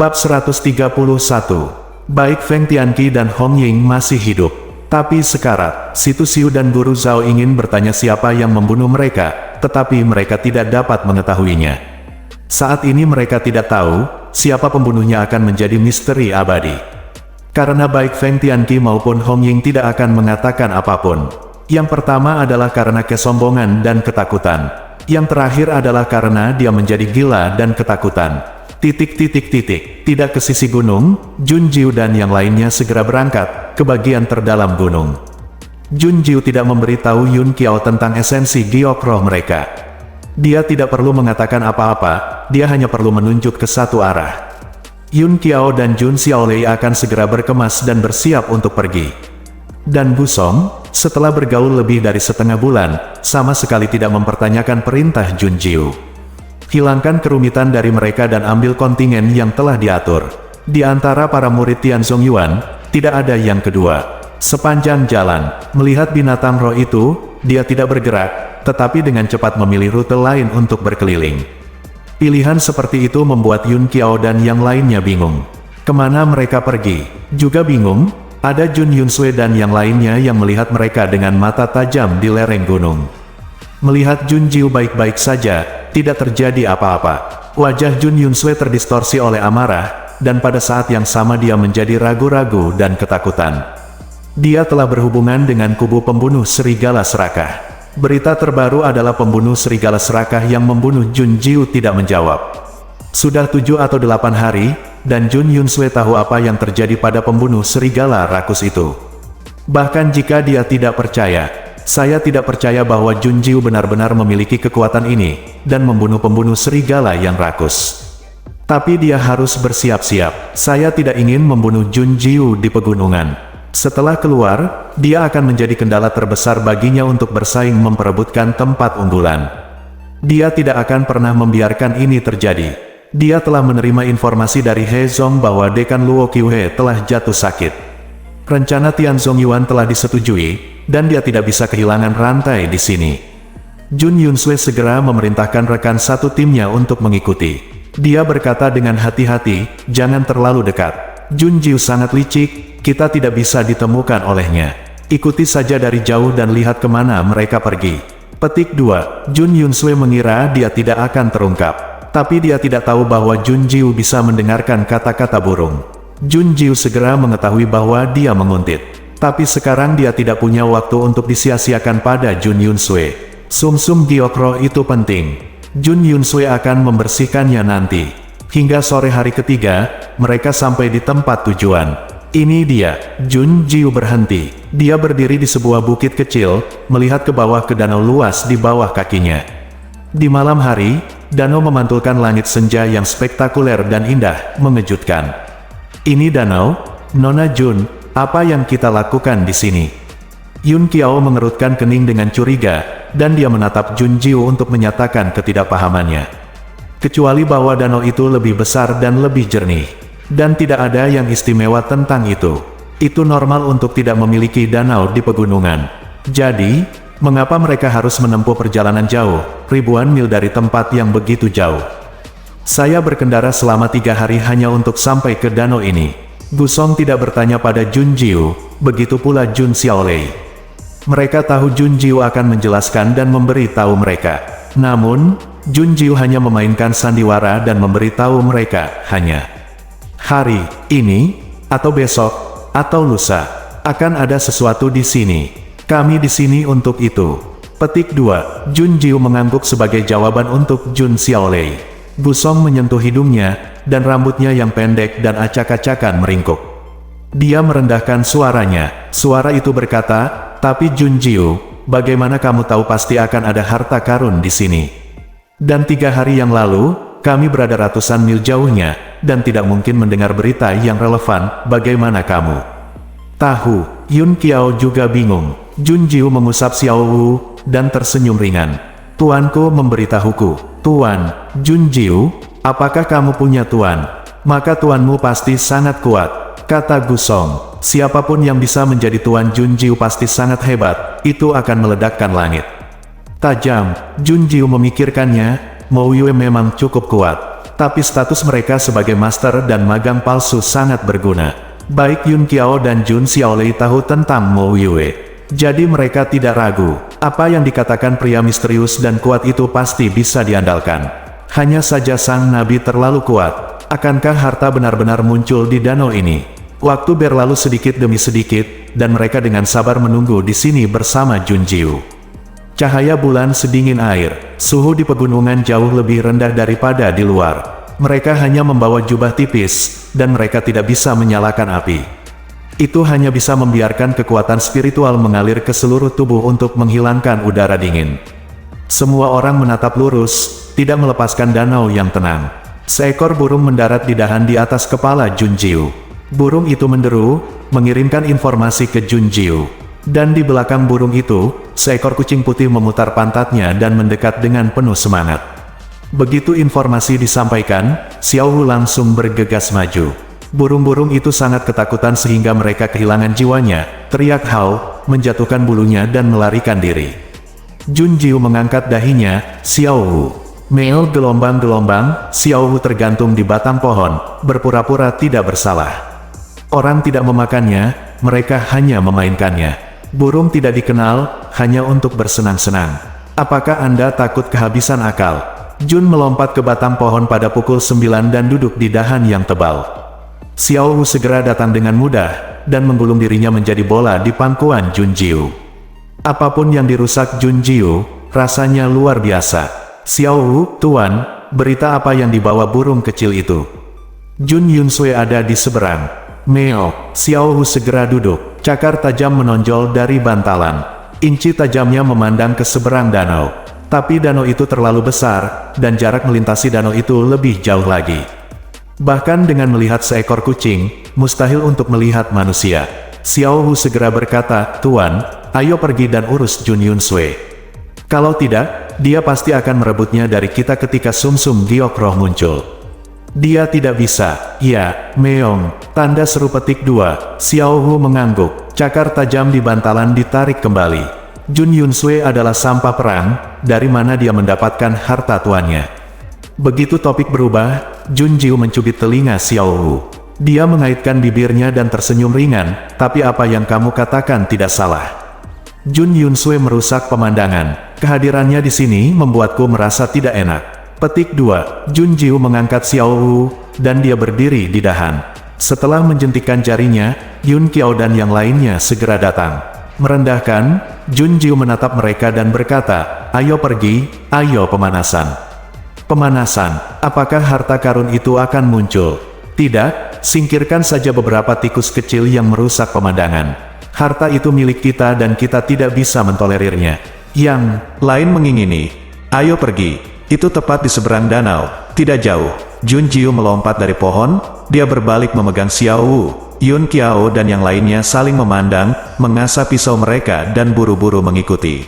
Bab 131. Baik Feng Tianqi dan Hong Ying masih hidup. Tapi sekarat, Si Tu Xiu dan Guru Zhao ingin bertanya siapa yang membunuh mereka, tetapi mereka tidak dapat mengetahuinya. Saat ini mereka tidak tahu, siapa pembunuhnya akan menjadi misteri abadi. Karena baik Feng Tianqi maupun Hong Ying tidak akan mengatakan apapun. Yang pertama adalah karena kesombongan dan ketakutan. Yang terakhir adalah karena dia menjadi gila dan ketakutan. Tidak ke sisi gunung, Jun Jiu dan yang lainnya segera berangkat ke bagian terdalam gunung. Jun Jiu tidak memberitahu Yun Qiao tentang esensi giok roh mereka. Dia tidak perlu mengatakan apa-apa, dia hanya perlu menunjuk ke satu arah. Yun Qiao dan Jun Xiaolei akan segera berkemas dan bersiap untuk pergi. Dan Bu Song, setelah bergaul lebih dari setengah bulan, sama sekali tidak mempertanyakan perintah Jun Jiu. Hilangkan kerumitan dari mereka dan ambil kontingen yang telah diatur. Di antara para murid Tianzong Yuan, tidak ada yang kedua. Sepanjang jalan, melihat binatang roh itu, dia tidak bergerak, tetapi dengan cepat memilih rute lain untuk berkeliling. Pilihan seperti itu membuat Yun Qiao dan yang lainnya bingung. Kemana mereka pergi? Juga bingung, ada Jun Yunsui dan yang lainnya yang melihat mereka dengan mata tajam di lereng gunung. Melihat Jun Jiu baik-baik saja, tidak terjadi apa-apa. Wajah Jun Yunsui terdistorsi oleh amarah, dan pada saat yang sama dia menjadi ragu-ragu dan ketakutan. Dia telah berhubungan dengan kubu pembunuh serigala serakah. Berita terbaru adalah pembunuh serigala serakah yang membunuh Jun Jiu tidak menjawab. Sudah 7 atau 8 hari, dan Jun Yunsui tahu apa yang terjadi pada pembunuh serigala rakus itu. Bahkan jika dia tidak percaya, saya tidak percaya bahwa Jun Jiu benar-benar memiliki kekuatan ini, dan membunuh pembunuh serigala yang rakus. Tapi dia harus bersiap-siap. Saya tidak ingin membunuh Jun Jiu di pegunungan. Setelah keluar, dia akan menjadi kendala terbesar baginya untuk bersaing memperebutkan tempat unggulan. Dia tidak akan pernah membiarkan ini terjadi. Dia telah menerima informasi dari He Zong bahwa Dekan Luo Qiuhe telah jatuh sakit. Rencana Tianzong Yuan telah disetujui, dan dia tidak bisa kehilangan rantai di sini. Jun Yunsui segera memerintahkan rekan satu timnya untuk mengikuti. Dia berkata dengan hati-hati, jangan terlalu dekat. Jun Jiu sangat licik, kita tidak bisa ditemukan olehnya. Ikuti saja dari jauh dan lihat kemana mereka pergi. Petik 2. Jun Yunsui mengira dia tidak akan terungkap. Tapi dia tidak tahu bahwa Jun Jiu bisa mendengarkan kata-kata burung. Jun Jiu segera mengetahui bahwa dia menguntit. Tapi sekarang dia tidak punya waktu untuk disia-siakan pada Jun Yunsui. Sum-sum giok roh itu penting. Jun Yunsui akan membersihkannya nanti. Hingga sore hari ketiga, mereka sampai di tempat tujuan. Ini dia, Jun Jiu berhenti. Dia berdiri di sebuah bukit kecil, melihat ke bawah ke danau luas di bawah kakinya. Di malam hari, danau memantulkan langit senja yang spektakuler dan indah, mengejutkan. Ini danau, Nona Jun, apa yang kita lakukan di sini? Yun Qiao mengerutkan kening dengan curiga, dan dia menatap Jun Jiu untuk menyatakan ketidakpahamannya. Kecuali bahwa danau itu lebih besar dan lebih jernih. Dan tidak ada yang istimewa tentang itu. Itu normal untuk tidak memiliki danau di pegunungan. Jadi, mengapa mereka harus menempuh perjalanan jauh, ribuan mil dari tempat yang begitu jauh? Saya berkendara selama 3 hari hanya untuk sampai ke danau ini. Bu Song tidak bertanya pada Jun Jiu, begitu pula Jun Xiaolei. Mereka tahu Jun Jiu akan menjelaskan dan memberi tahu mereka. Namun, Jun Jiu hanya memainkan sandiwara dan memberi tahu mereka, hanya hari ini, atau besok, atau lusa, akan ada sesuatu di sini. Kami di sini untuk itu. Petik 2. Jun Jiu mengangguk sebagai jawaban untuk Jun Xiaolei. Bu Song menyentuh hidungnya, dan rambutnya yang pendek dan acak-acakan meringkuk. Dia merendahkan suaranya. Suara itu berkata, tapi Jun Jiu, bagaimana kamu tahu pasti akan ada harta karun di sini? Dan 3 hari yang lalu, kami berada ratusan mil jauhnya, dan tidak mungkin mendengar berita yang relevan, bagaimana kamu tahu? Yun Qiao juga bingung. Jun Jiu mengusap Xiao Wu, dan tersenyum ringan. Tuanku memberitahuku. Tuan, Jun Jiu, apakah kamu punya tuan? Maka tuanmu pasti sangat kuat, kata Gu Song. Siapapun yang bisa menjadi tuan Jun Jiu pasti sangat hebat, itu akan meledakkan langit. Tajam, Jun Jiu memikirkannya, Mo Yue memang cukup kuat. tapi status mereka sebagai master dan magang palsu sangat berguna. Baik Yun Qiao dan Jun Xiaolei tahu tentang Mo Yue. Jadi mereka tidak ragu, apa yang dikatakan pria misterius dan kuat itu pasti bisa diandalkan. Hanya saja sang nabi terlalu kuat. Akankah harta benar-benar muncul di danau ini? Waktu berlalu sedikit demi sedikit, dan mereka dengan sabar menunggu di sini bersama Jun Jiu. Cahaya bulan sedingin air, suhu di pegunungan jauh lebih rendah daripada di luar. Mereka hanya membawa jubah tipis, dan mereka tidak bisa menyalakan api. Itu hanya bisa membiarkan kekuatan spiritual mengalir ke seluruh tubuh untuk menghilangkan udara dingin. Semua orang menatap lurus, tidak melepaskan danau yang tenang. Seekor burung mendarat di dahan di atas kepala Jun Jiu. Burung itu menderu, mengirimkan informasi ke Jun Jiu. Dan di belakang burung itu, seekor kucing putih memutar pantatnya dan mendekat dengan penuh semangat. Begitu informasi disampaikan, Xiao Hu langsung bergegas maju. Burung-burung itu sangat ketakutan sehingga mereka kehilangan jiwanya, teriak Hao, menjatuhkan bulunya dan melarikan diri. Jun Jiu mengangkat dahinya, Xiao Hu. Meo gelombang-gelombang, Xiao Hu tergantung di batang pohon, berpura-pura tidak bersalah. Orang tidak memakannya, mereka hanya memainkannya. Burung tidak dikenal, hanya untuk bersenang-senang. Apakah Anda takut kehabisan akal? Jun melompat ke batang pohon pada pukul 9 dan duduk di dahan yang tebal. Xiao Hu segera datang dengan mudah, dan menggulung dirinya menjadi bola di pangkuan Jun Jiu. Apapun yang dirusak Jun Jiu, rasanya luar biasa. Xiao Hu, Tuan, berita apa yang dibawa burung kecil itu? Jun Yunsui ada di seberang. Meo, Xiao Hu segera duduk, cakar tajam menonjol dari bantalan. Inci tajamnya memandang ke seberang danau. Tapi danau itu terlalu besar, dan jarak melintasi danau itu lebih jauh lagi. Bahkan dengan melihat seekor kucing, mustahil untuk melihat manusia. Xiao Hu segera berkata, Tuan, ayo pergi dan urus Jun Yunsui. Kalau tidak, dia pasti akan merebutnya dari kita ketika sumsum giok roh muncul. Dia tidak bisa. Ya, Meong, tanda seru petik 2. Xiao Hu mengangguk, cakar tajam di bantalan ditarik kembali. Jun Yunsui adalah sampah perang, dari mana dia mendapatkan harta tuannya. Begitu topik berubah, Jun Jiu mencubit telinga Xiao Hu. Dia mengaitkan bibirnya dan tersenyum ringan, tapi apa yang kamu katakan tidak salah. Jun Yunsui merusak pemandangan. Kehadirannya di sini membuatku merasa tidak enak. Petik 2. Jun Jiu mengangkat Xiao Hu, dan dia berdiri di dahan. Setelah menjentikan jarinya, Yun Qiao dan yang lainnya segera datang. Merendahkan, Jun Jiu menatap mereka dan berkata, ayo pergi, ayo pemanasan. Pemanasan, apakah harta karun itu akan muncul? Tidak, singkirkan saja beberapa tikus kecil yang merusak pemandangan. Harta itu milik kita dan kita tidak bisa mentolerirnya. Yang lain mengingini, ayo pergi, itu tepat di seberang danau, tidak jauh. Jun Jiu melompat dari pohon, dia berbalik memegang Xiao Hu. Yun Qiao dan yang lainnya saling memandang, mengasah pisau mereka dan buru-buru mengikuti.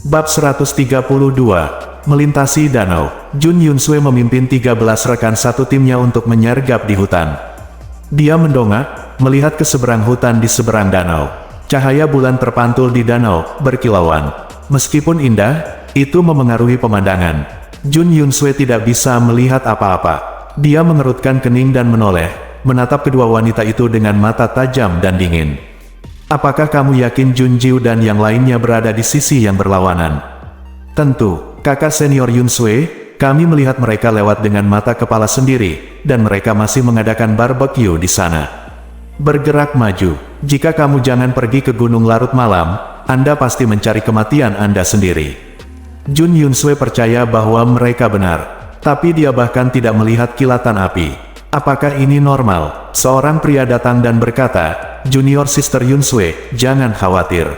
Bab 132, Melintasi Danau. Jun Yunsui memimpin 13 rekan satu timnya untuk menyergap di hutan. Dia mendongak, melihat ke seberang hutan di seberang danau. Cahaya bulan terpantul di danau, berkilauan. Meskipun indah, itu memengaruhi pemandangan. Jun Yunsui tidak bisa melihat apa-apa. Dia mengerutkan kening dan menoleh, menatap kedua wanita itu dengan mata tajam dan dingin. Apakah kamu yakin Jun Jiu dan yang lainnya berada di sisi yang berlawanan? Tentu, kakak senior Yunsui, kami melihat mereka lewat dengan mata kepala sendiri, dan mereka masih mengadakan barbecue di sana. Bergerak maju, jika kamu jangan pergi ke gunung larut malam, Anda pasti mencari kematian Anda sendiri. Jun Yunsui percaya bahwa mereka benar, tapi dia bahkan tidak melihat kilatan api. Apakah ini normal? Seorang pria datang dan berkata, Junior Sister Yunsui, jangan khawatir.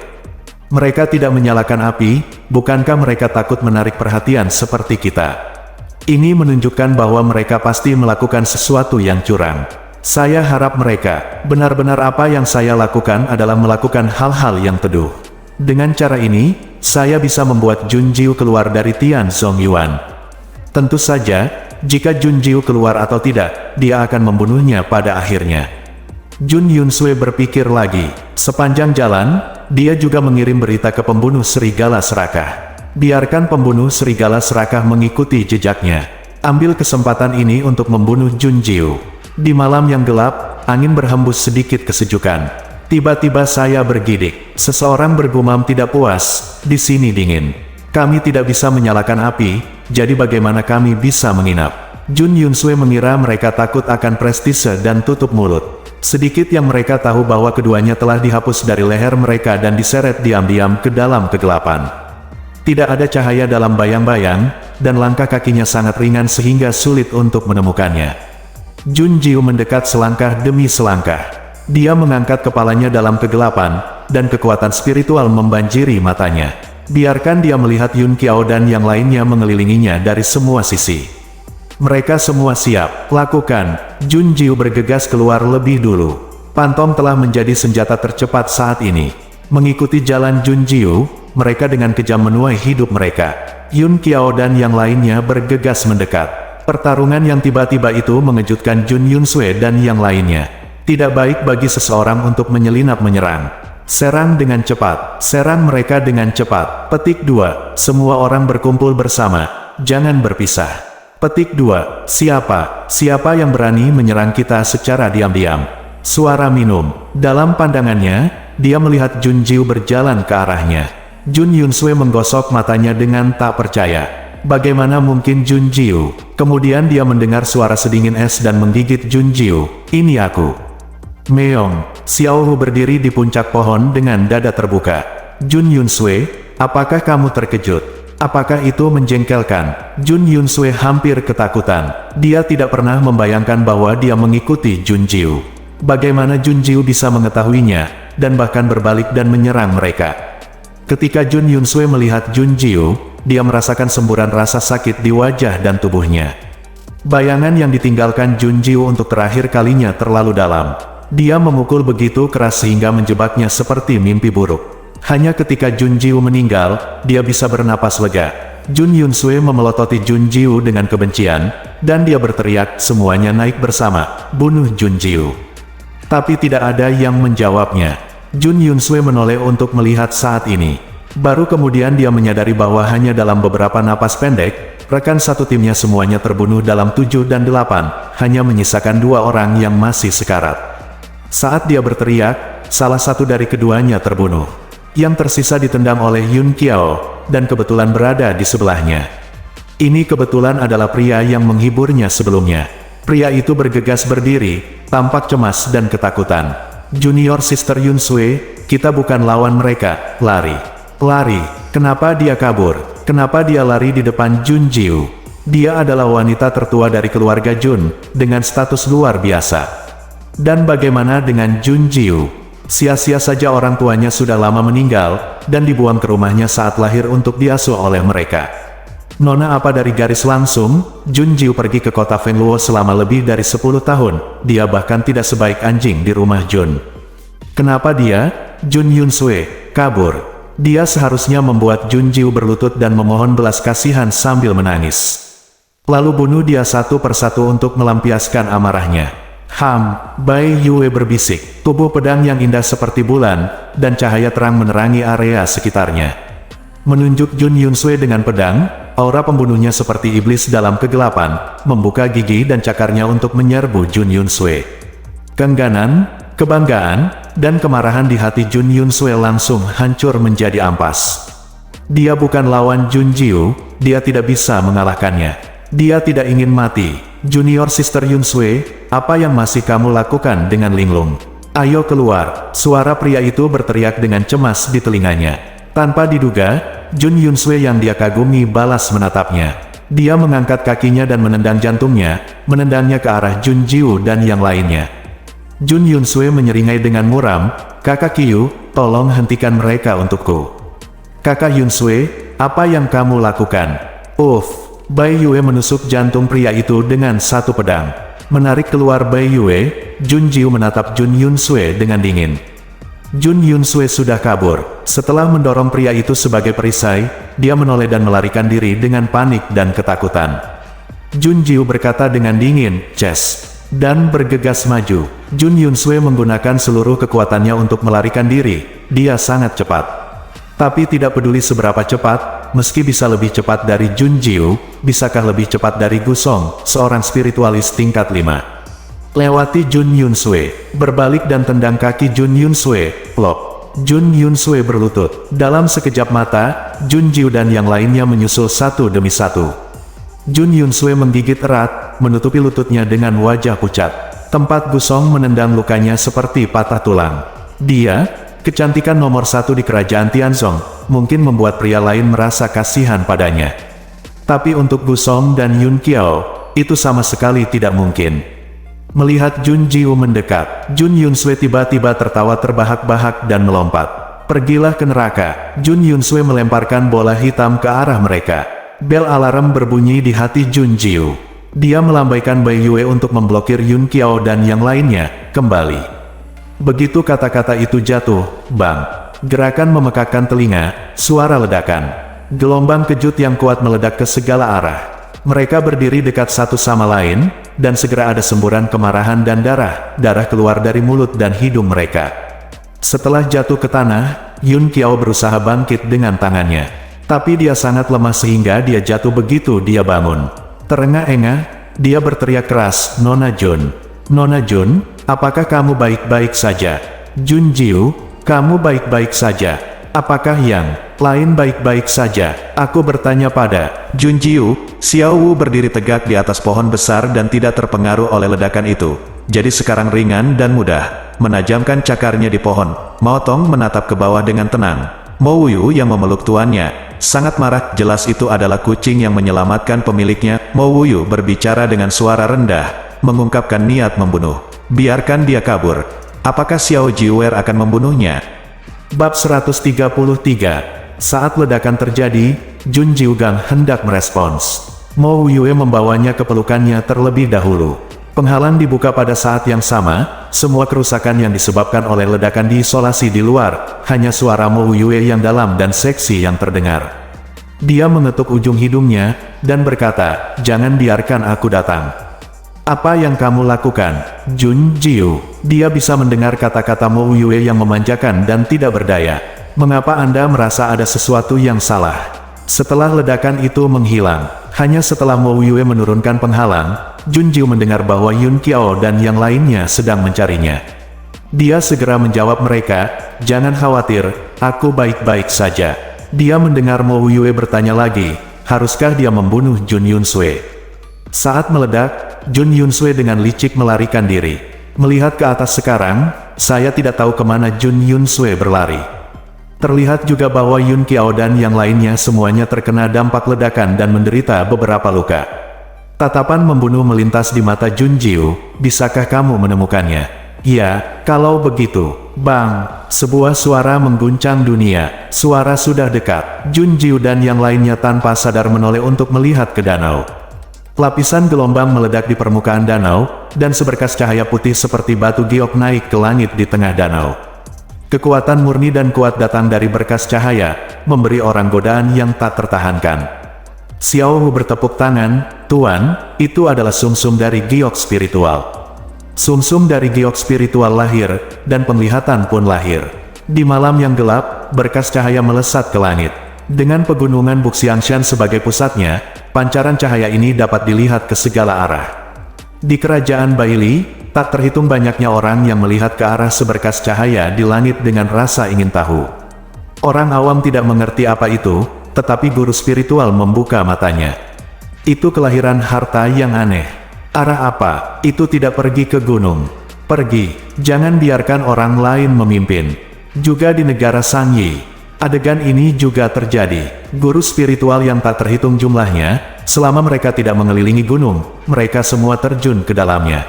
Mereka tidak menyalakan api, bukankah mereka takut menarik perhatian seperti kita? Ini menunjukkan bahwa mereka pasti melakukan sesuatu yang curang. Saya harap mereka, benar-benar apa yang saya lakukan adalah melakukan hal-hal yang teduh. Dengan cara ini, saya bisa membuat Jun Jiu keluar dari Tian Zongyuan. Tentu saja, jika Jun Jiu keluar atau tidak, dia akan membunuhnya pada akhirnya. Jun Yunsui berpikir lagi. Sepanjang jalan, dia juga mengirim berita ke pembunuh serigala serakah. Biarkan pembunuh serigala serakah mengikuti jejaknya. Ambil kesempatan ini untuk membunuh Jun Jiu. Di malam yang gelap, angin berhembus sedikit kesejukan. Tiba-tiba saya bergidik. Seseorang bergumam tidak puas, di sini dingin. Kami tidak bisa menyalakan api, jadi bagaimana kami bisa menginap? Jun Yunsue mengira mereka takut akan prestise dan tutup mulut. Sedikit yang mereka tahu bahwa keduanya telah dihapus dari leher mereka dan diseret diam-diam ke dalam kegelapan. Tidak ada cahaya dalam bayang-bayang, dan langkah kakinya sangat ringan sehingga sulit untuk menemukannya. Jun Jiu mendekat selangkah demi selangkah. Dia mengangkat kepalanya dalam kegelapan, dan kekuatan spiritual membanjiri matanya. Biarkan dia melihat Yun Qiao dan yang lainnya mengelilinginya dari semua sisi. Mereka semua siap. Lakukan. Jun Jiu bergegas keluar lebih dulu. Pantom telah menjadi senjata tercepat saat ini. Mengikuti jalan Jun Jiu, mereka dengan kejam menuai hidup mereka. Yun Qiao dan yang lainnya bergegas mendekat. Pertarungan yang tiba-tiba itu mengejutkan Jun Yunsue dan yang lainnya. Tidak baik bagi seseorang untuk menyelinap menyerang. Serang dengan cepat. Serang mereka dengan cepat. Petik 2. Semua orang berkumpul bersama. Jangan berpisah. Petik 2. Siapa yang berani menyerang kita secara diam-diam? Suara minum. Dalam pandangannya, dia melihat Jun Jiu berjalan ke arahnya. Jun Yunsue menggosok matanya dengan tak percaya. Bagaimana mungkin Jun Jiu? Kemudian dia mendengar suara sedingin es dan menggigit Jun Jiu. Ini aku. Meong. Xiao Hu berdiri di puncak pohon dengan dada terbuka. Jun Yunsue, apakah kamu terkejut? Apakah itu menjengkelkan? Jun Yunsue hampir ketakutan. Dia tidak pernah membayangkan bahwa dia mengikuti Jun Jiu. Bagaimana Jun Jiu bisa mengetahuinya, dan bahkan berbalik dan menyerang mereka? Ketika Jun Yunsue melihat Jun Jiu, dia merasakan semburan rasa sakit di wajah dan tubuhnya. Bayangan yang ditinggalkan Jun Jiu untuk terakhir kalinya terlalu dalam. Dia memukul begitu keras sehingga menjebaknya seperti mimpi buruk. Hanya ketika Jun Jiu meninggal, dia bisa bernapas lega. Jun Yunsue memelototi Jun Jiu dengan kebencian, dan dia berteriak, semuanya naik bersama, bunuh Jun Jiu. Tapi tidak ada yang menjawabnya. Jun Yunsue menoleh untuk melihat saat ini. Baru kemudian dia menyadari bahwa hanya dalam beberapa napas pendek, rekan satu timnya semuanya terbunuh dalam 7 dan 8, hanya menyisakan 2 orang yang masih sekarat. Saat dia berteriak, salah satu dari keduanya terbunuh. Yang tersisa ditendang oleh Yun Qiao, dan kebetulan berada di sebelahnya. Ini kebetulan adalah pria yang menghiburnya sebelumnya. Pria itu bergegas berdiri, tampak cemas dan ketakutan. Junior Sister Yunsue, kita bukan lawan mereka, lari. Lari, kenapa dia kabur? Kenapa dia lari di depan Jun Jiu? Dia adalah wanita tertua dari keluarga Jun, dengan status luar biasa. Dan bagaimana dengan Jun Jiu? Sia-sia saja orang tuanya sudah lama meninggal, dan dibuang ke rumahnya saat lahir untuk diasuh oleh mereka. Nona apa dari garis langsung, Jun Jiu pergi ke kota Fengluo selama lebih dari 10 tahun, dia bahkan tidak sebaik anjing di rumah Jun. Kenapa dia, Jun Yunsue, kabur? Dia seharusnya membuat Jun Jiu berlutut dan memohon belas kasihan sambil menangis. Lalu bunuh dia satu persatu untuk melampiaskan amarahnya. Bai Yue berbisik, tubuh pedang yang indah seperti bulan, dan cahaya terang menerangi area sekitarnya. Menunjuk Jun Yunsue dengan pedang, aura pembunuhnya seperti iblis dalam kegelapan, membuka gigi dan cakarnya untuk menyerbu Jun Yunsue. Keengganan, kebanggaan, dan kemarahan di hati Jun Yunsue langsung hancur menjadi ampas. Dia bukan lawan Jun Jiu, dia tidak bisa mengalahkannya. Dia tidak ingin mati. Junior Sister Yunsue, apa yang masih kamu lakukan dengan Linglung? Ayo keluar, suara pria itu berteriak dengan cemas di telinganya. Tanpa diduga, Jun Yunsue yang dia kagumi balas menatapnya. Dia mengangkat kakinya dan menendang jantungnya, menendangnya ke arah Jun Jiu dan yang lainnya. Jun Yunsue menyeringai dengan muram, Kakak Qiu, tolong hentikan mereka untukku. Kakak Yunsue, apa yang kamu lakukan? Bai Yue menusuk jantung pria itu dengan satu pedang. Menarik keluar Bai Yue, Jun Jiu menatap Jun Yunsue dengan dingin. Jun Yunsue sudah kabur. Setelah mendorong pria itu sebagai perisai, dia menoleh dan melarikan diri dengan panik dan ketakutan. Jun Jiu berkata dengan dingin, "Ces," dan bergegas maju. Jun Yunsue menggunakan seluruh kekuatannya untuk melarikan diri. Dia sangat cepat. Tapi tidak peduli seberapa cepat, meski bisa lebih cepat dari Jun Jiu, bisakah lebih cepat dari Gusong, seorang spiritualis tingkat 5. Lewati Jun Yunsue, berbalik dan tendang kaki Jun Yunsue, plop. Jun Yunsue berlutut. Dalam sekejap mata, Jun Jiu dan yang lainnya menyusul satu demi satu. Jun Yunsue menggigit erat, menutupi lututnya dengan wajah pucat. Tempat Gusong menendang lukanya seperti patah tulang. Dia, kecantikan nomor 1 di kerajaan Tianzong, mungkin membuat pria lain merasa kasihan padanya. Tapi untuk Gusong dan Yun Qiao, itu sama sekali tidak mungkin. Melihat Jun Jiu mendekat, Jun Yunsue tiba-tiba tertawa terbahak-bahak dan melompat. Pergilah ke neraka. Jun Yunsue melemparkan bola hitam ke arah mereka. Bel alarm berbunyi di hati Jun Jiu. Dia melambaikan Bai Yue untuk memblokir Yun Qiao dan yang lainnya, kembali. Begitu kata-kata itu jatuh, bang. Gerakan memekakkan telinga, suara ledakan. Gelombang kejut yang kuat meledak ke segala arah. Mereka berdiri dekat satu sama lain, dan segera ada semburan kemarahan dan darah keluar dari mulut dan hidung mereka. Setelah jatuh ke tanah, Yun Qiao berusaha bangkit dengan tangannya. Tapi dia sangat lemah sehingga dia jatuh begitu dia bangun. Terengah-engah, dia berteriak keras, Nona Jun. Nona Jun, apakah kamu baik-baik saja? Jun Jiu, kamu baik-baik saja? Apakah yang lain baik-baik saja? Aku bertanya pada Jun Jiu. Xiao Wu berdiri tegak di atas pohon besar dan tidak terpengaruh oleh ledakan itu. Jadi sekarang ringan dan mudah. Menajamkan cakarnya di pohon, Mao Tong menatap ke bawah dengan tenang. Mo Wuyu yang memeluk tuannya sangat marah, jelas itu adalah kucing yang menyelamatkan pemiliknya. Mo Wuyu berbicara dengan suara rendah, mengungkapkan niat membunuh. Biarkan dia kabur. Apakah Xiao Jiwer akan membunuhnya? Bab 133. Saat ledakan terjadi, Jun Jiugang hendak merespons. Mo Wuyu membawanya ke pelukannya terlebih dahulu. Penghalang dibuka pada saat yang sama, semua kerusakan yang disebabkan oleh ledakan diisolasi di luar, hanya suara Mo Yue yang dalam dan seksi yang terdengar. Dia mengetuk ujung hidungnya, dan berkata, jangan biarkan aku datang. Apa yang kamu lakukan, Jun Jiu? Dia bisa mendengar kata-kata Mo Yue yang memanjakan dan tidak berdaya. Mengapa Anda merasa ada sesuatu yang salah? Setelah ledakan itu menghilang, hanya setelah Mo Yue menurunkan penghalang, Jun Jiu mendengar bahwa Yun Qiao dan yang lainnya sedang mencarinya. Dia segera menjawab mereka, jangan khawatir, aku baik-baik saja. Dia mendengar Mo Yue bertanya lagi, haruskah dia membunuh Jun Yunsue? Saat meledak, Jun Yunsue dengan licik melarikan diri. Melihat ke atas sekarang, saya tidak tahu kemana Jun Yunsue berlari. Terlihat juga bahwa Yun Qiao dan yang lainnya semuanya terkena dampak ledakan dan menderita beberapa luka. Tatapan membunuh melintas di mata Jun Jiu, bisakah kamu menemukannya? Ya, kalau begitu, bang, sebuah suara mengguncang dunia, suara sudah dekat. Jun Jiu dan yang lainnya tanpa sadar menoleh untuk melihat ke danau. Lapisan gelombang meledak di permukaan danau, dan seberkas cahaya putih seperti batu giok naik ke langit di tengah danau. Kekuatan murni dan kuat datang dari berkas cahaya, memberi orang godaan yang tak tertahankan. Xiao Hu bertepuk tangan, Tuan, itu adalah sumsum dari giok spiritual. Sumsum dari giok spiritual lahir, dan penglihatan pun lahir. Di malam yang gelap, berkas cahaya melesat ke langit. Dengan pegunungan Buxiangshan sebagai pusatnya, pancaran cahaya ini dapat dilihat ke segala arah. Di kerajaan Baili, tak terhitung banyaknya orang yang melihat ke arah seberkas cahaya di langit dengan rasa ingin tahu. Orang awam tidak mengerti apa itu, tetapi guru spiritual membuka matanya. Itu kelahiran harta yang aneh. Arah apa? Itu tidak pergi ke gunung. Pergi, jangan biarkan orang lain memimpin. Juga di negara Sangyi, adegan ini juga terjadi. Guru spiritual yang tak terhitung jumlahnya, selama mereka tidak mengelilingi gunung, mereka semua terjun ke dalamnya.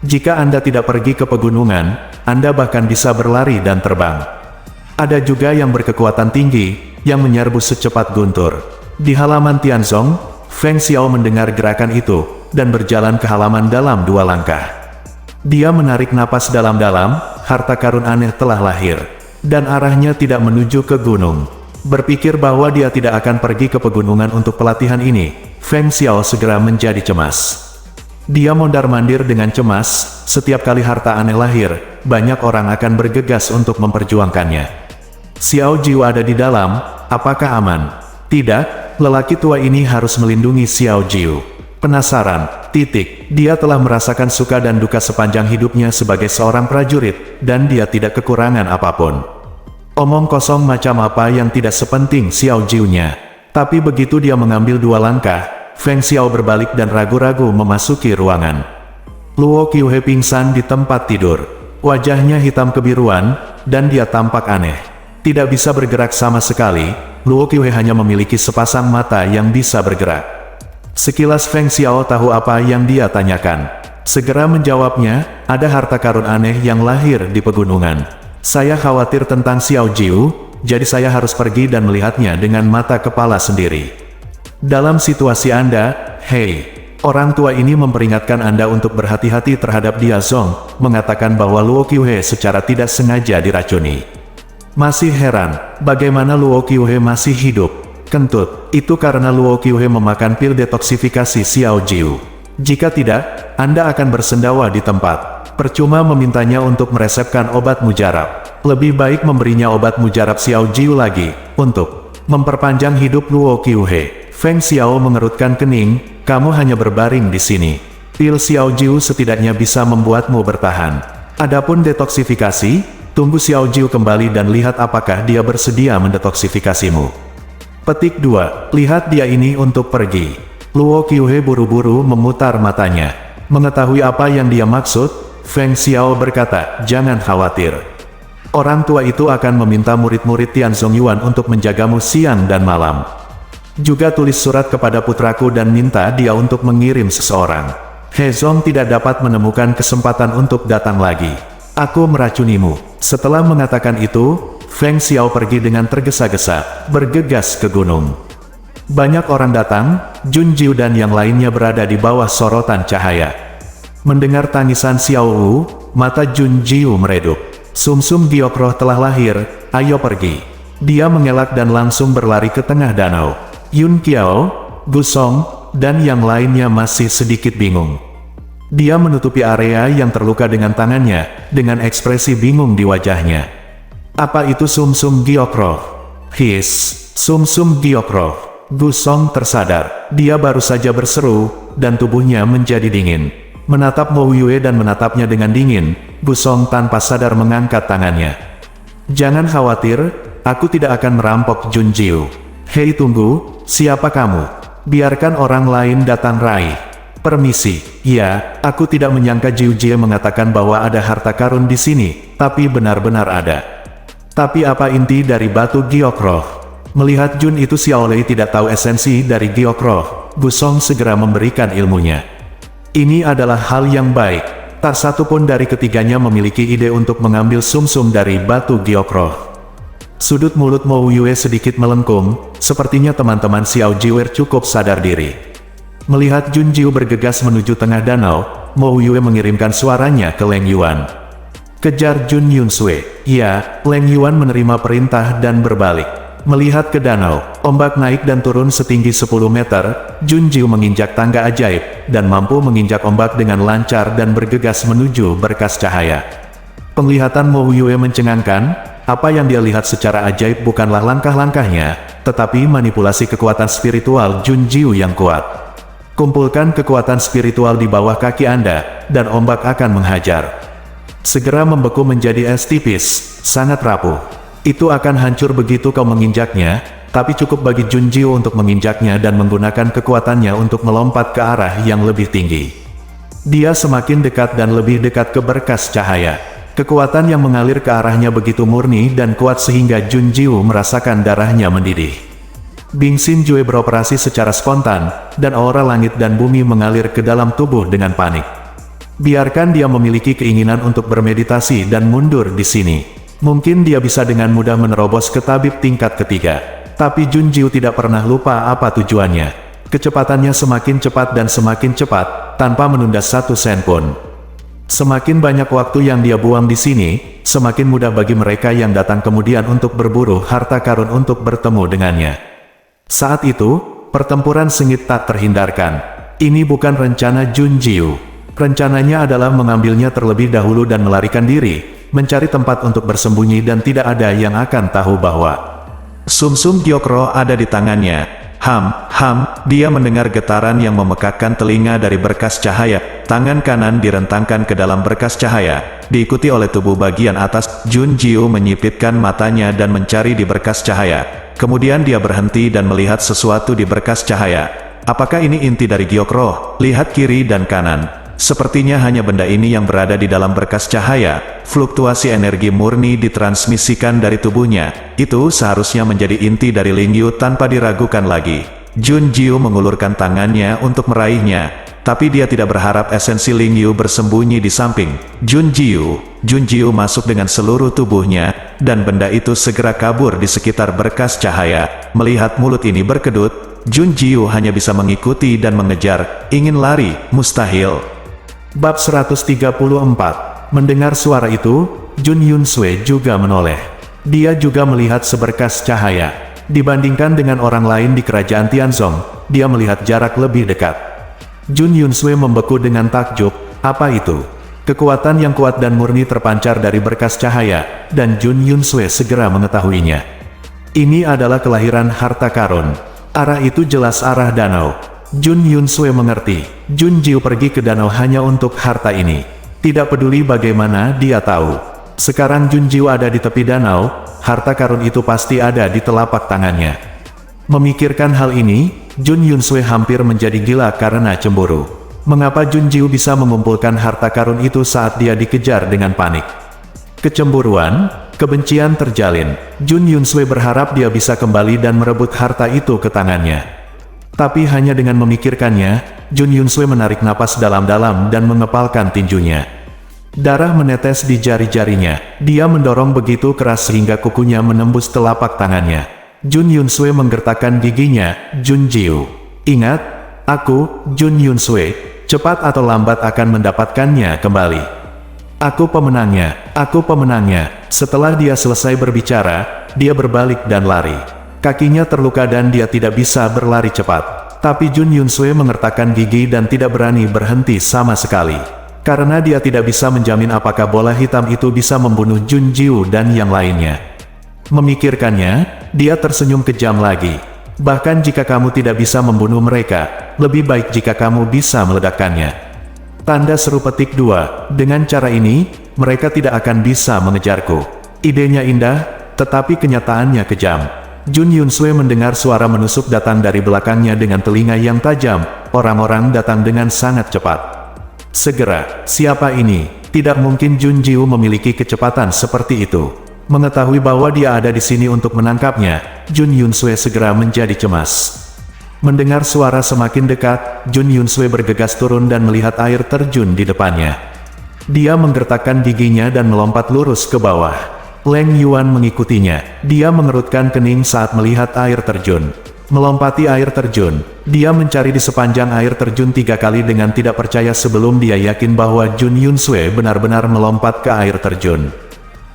Jika Anda tidak pergi ke pegunungan, Anda bahkan bisa berlari dan terbang. Ada juga yang berkekuatan tinggi, yang menyerbu secepat guntur. Di halaman Tianzong, Feng Xiao mendengar gerakan itu, dan berjalan ke halaman dalam 2 langkah. Dia menarik napas dalam-dalam, harta karun aneh telah lahir, dan arahnya tidak menuju ke gunung. Berpikir bahwa dia tidak akan pergi ke pegunungan untuk pelatihan ini, Feng Xiao segera menjadi cemas. Dia mondar-mandir dengan cemas, setiap kali harta aneh lahir, banyak orang akan bergegas untuk memperjuangkannya. Xiao Jiu ada di dalam, apakah aman? Tidak, lelaki tua ini harus melindungi Xiao Jiu. Penasaran, dia telah merasakan suka dan duka sepanjang hidupnya sebagai seorang prajurit, dan dia tidak kekurangan apapun. Omong kosong macam apa yang tidak sepenting Xiao Jiu-nya. Tapi begitu dia mengambil 2 langkah, Feng Xiao berbalik dan ragu-ragu memasuki ruangan. Luo Qiuhe pingsan di tempat tidur. Wajahnya hitam kebiruan, dan dia tampak aneh. Tidak bisa bergerak sama sekali, Luo Qiuhe hanya memiliki sepasang mata yang bisa bergerak. Sekilas Feng Xiao tahu apa yang dia tanyakan. Segera menjawabnya, ada harta karun aneh yang lahir di pegunungan. Saya khawatir tentang Xiao Jiu, jadi saya harus pergi dan melihatnya dengan mata kepala sendiri. Dalam situasi Anda, orang tua ini memperingatkan Anda untuk berhati-hati terhadap Dia Zong, mengatakan bahwa Luo Qiuhe secara tidak sengaja diracuni. Masih heran, bagaimana Luo Qiuhe masih hidup? Kentut, itu karena Luo Qiuhe memakan pil detoksifikasi Xiao Jiu. Jika tidak, Anda akan bersendawa di tempat. Percuma memintanya untuk meresepkan obat mujarab. Lebih baik memberinya obat mujarab Xiao Jiu lagi, untuk memperpanjang hidup Luo Qiuhe. Feng Xiao mengerutkan kening, kamu hanya berbaring di sini. Pil Xiao Jiu setidaknya bisa membuatmu bertahan. Adapun detoksifikasi, tunggu Xiao Jiu kembali dan lihat apakah dia bersedia mendetoksifikasimu. Petik 2, lihat dia ini untuk pergi. Luo Qiuhe buru-buru memutar matanya. Mengetahui apa yang dia maksud, Feng Xiao berkata, jangan khawatir. Orang tua itu akan meminta murid-murid Tian Zongyuan untuk menjagamu siang dan malam. Juga tulis surat kepada putraku dan minta dia untuk mengirim seseorang. He Zong tidak dapat menemukan kesempatan untuk datang lagi. Aku meracunimu. Setelah mengatakan itu, Feng Xiao pergi dengan tergesa-gesa, bergegas ke gunung. Banyak orang datang, Jun Jiu dan yang lainnya berada di bawah sorotan cahaya. Mendengar tangisan Xiao Wu, mata Jun Jiu meredup. Sum-sum giok roh telah lahir, ayo pergi. Dia mengelak dan langsung berlari ke tengah danau. Yun Qiao, Gu Song, dan yang lainnya masih sedikit bingung. Dia menutupi area yang terluka dengan tangannya, dengan ekspresi bingung di wajahnya. Apa itu sum-sum giok roh? Sum-sum giok roh. Gu Song tersadar. Dia baru saja berseru, dan tubuhnya menjadi dingin. Menatap Mo Yue dan menatapnya dengan dingin, Gu Song tanpa sadar mengangkat tangannya. Jangan khawatir, aku tidak akan merampok Jun Jiu. Hei tunggu, siapa kamu? Biarkan orang lain datang raih. Permisi, ya, aku tidak menyangka Jiu Jie mengatakan bahwa ada harta karun di sini, tapi benar-benar ada. Tapi apa inti dari batu giok roh? Melihat Jun itu Xiao Lei tidak tahu esensi dari giok roh, Gu Song segera memberikan ilmunya. Ini adalah hal yang baik. Tak satu pun dari ketiganya memiliki ide untuk mengambil sum-sum dari batu giok roh. Sudut mulut Mo Yue sedikit melengkung, sepertinya teman-teman Xiao Jiwer cukup sadar diri. Melihat Jun Jiu bergegas menuju tengah danau, Mo Yue mengirimkan suaranya ke Leng Yuan. Kejar Jun Yun Sui. Ya, Leng Yuan menerima perintah dan berbalik. Melihat ke danau, ombak naik dan turun setinggi 10 meter, Jun Jiu menginjak tangga ajaib, dan mampu menginjak ombak dengan lancar dan bergegas menuju berkas cahaya. Penglihatan Mo Yue mencengangkan. Apa yang dia lihat secara ajaib bukanlah langkah-langkahnya, tetapi manipulasi kekuatan spiritual Jun Jiu yang kuat. Kumpulkan kekuatan spiritual di bawah kaki Anda, dan ombak akan menghajar. Segera membeku menjadi es tipis, sangat rapuh. Itu akan hancur begitu kau menginjaknya, tapi cukup bagi Jun Jiu untuk menginjaknya dan menggunakan kekuatannya untuk melompat ke arah yang lebih tinggi. Dia semakin dekat dan lebih dekat ke berkas cahaya. Kekuatan yang mengalir ke arahnya begitu murni dan kuat sehingga Jun Jiu merasakan darahnya mendidih. Bing Xin Jue beroperasi secara spontan, dan aura langit dan bumi mengalir ke dalam tubuh dengan panik. Biarkan dia memiliki keinginan untuk bermeditasi dan mundur di sini. Mungkin dia bisa dengan mudah menerobos ke tabib tingkat ketiga. Tapi Jun Jiu tidak pernah lupa apa tujuannya. Kecepatannya semakin cepat dan semakin cepat, tanpa menunda satu sen pun. Semakin banyak waktu yang dia buang di sini, semakin mudah bagi mereka yang datang kemudian untuk berburu harta karun untuk bertemu dengannya. Saat itu, pertempuran sengit tak terhindarkan. Ini bukan rencana Jun Jiu. Rencananya adalah mengambilnya terlebih dahulu dan melarikan diri, mencari tempat untuk bersembunyi dan tidak ada yang akan tahu bahwa sumsum Gyokro ada di tangannya. Dia mendengar getaran yang memekakkan telinga dari berkas cahaya. Tangan kanan direntangkan ke dalam berkas cahaya, diikuti oleh tubuh bagian atas. Jun Jiu menyipitkan matanya dan mencari di berkas cahaya. Kemudian dia berhenti dan melihat sesuatu di berkas cahaya. Apakah ini inti dari Gyokro? Lihat kiri dan kanan. Sepertinya hanya benda ini yang berada di dalam berkas cahaya. Fluktuasi energi murni ditransmisikan dari tubuhnya. Itu seharusnya menjadi inti dari Lingyu tanpa diragukan lagi. Jun Jiu mengulurkan tangannya untuk meraihnya, tapi dia tidak berharap esensi Lingyu bersembunyi di samping Jun Jiu masuk dengan seluruh tubuhnya, dan benda itu segera kabur di sekitar berkas cahaya. Melihat mulut ini berkedut, Jun Jiu hanya bisa mengikuti dan mengejar. Ingin lari, mustahil. Bab 134. Mendengar suara itu, Jun Yunsue juga menoleh. Dia juga melihat seberkas cahaya. Dibandingkan dengan orang lain di kerajaan Tianzong, dia melihat jarak lebih dekat. Jun Yunsue membeku dengan takjub. Apa itu? Kekuatan yang kuat dan murni terpancar dari berkas cahaya, dan Jun Yunsue segera mengetahuinya. Ini adalah kelahiran harta karun. Arah itu jelas arah danau. Jun Yunsue mengerti. Jun Jiu pergi ke danau hanya untuk harta ini. Tidak peduli bagaimana dia tahu. Sekarang Jun Jiu ada di tepi danau, harta karun itu pasti ada di telapak tangannya. Memikirkan hal ini, Jun Yunsue hampir menjadi gila karena cemburu. Mengapa Jun Jiu bisa mengumpulkan harta karun itu saat dia dikejar dengan panik? Kecemburuan, kebencian terjalin. Jun Yunsue berharap dia bisa kembali dan merebut harta itu ke tangannya. Tapi hanya dengan memikirkannya, Jun Yunsue menarik napas dalam-dalam dan mengepalkan tinjunya. Darah menetes di jari-jarinya. Dia mendorong begitu keras sehingga kukunya menembus telapak tangannya. Jun Yunsue menggertakkan giginya. Jun Jiu, ingat, aku, Jun Yunsue, cepat atau lambat akan mendapatkannya kembali. Aku pemenangnya, aku pemenangnya. Setelah dia selesai berbicara, dia berbalik dan lari. Kakinya terluka dan dia tidak bisa berlari cepat. Tapi Jun Yunsue mengertakkan gigi dan tidak berani berhenti sama sekali. Karena dia tidak bisa menjamin apakah bola hitam itu bisa membunuh Jun Jiu dan yang lainnya. Memikirkannya, dia tersenyum kejam lagi. Bahkan jika kamu tidak bisa membunuh mereka, lebih baik jika kamu bisa meledakkannya. Tanda seru petik 2. Dengan cara ini, mereka tidak akan bisa mengejarku. Idenya indah, tetapi kenyataannya kejam. Jun Yunsue mendengar suara menusuk datang dari belakangnya dengan telinga yang tajam. Orang-orang datang dengan sangat cepat. Segera, siapa ini? Tidak mungkin Jun Jiu memiliki kecepatan seperti itu. Mengetahui bahwa dia ada di sini untuk menangkapnya, Jun Yunsue segera menjadi cemas. Mendengar suara semakin dekat, Jun Yunsue bergegas turun dan melihat air terjun di depannya. Dia menggertakkan giginya dan melompat lurus ke bawah. Leng Yuan mengikutinya. Dia mengerutkan kening saat melihat air terjun. Melompati air terjun, dia mencari di sepanjang air terjun 3 kali dengan tidak percaya sebelum dia yakin bahwa Jun Yunsue benar-benar melompat ke air terjun.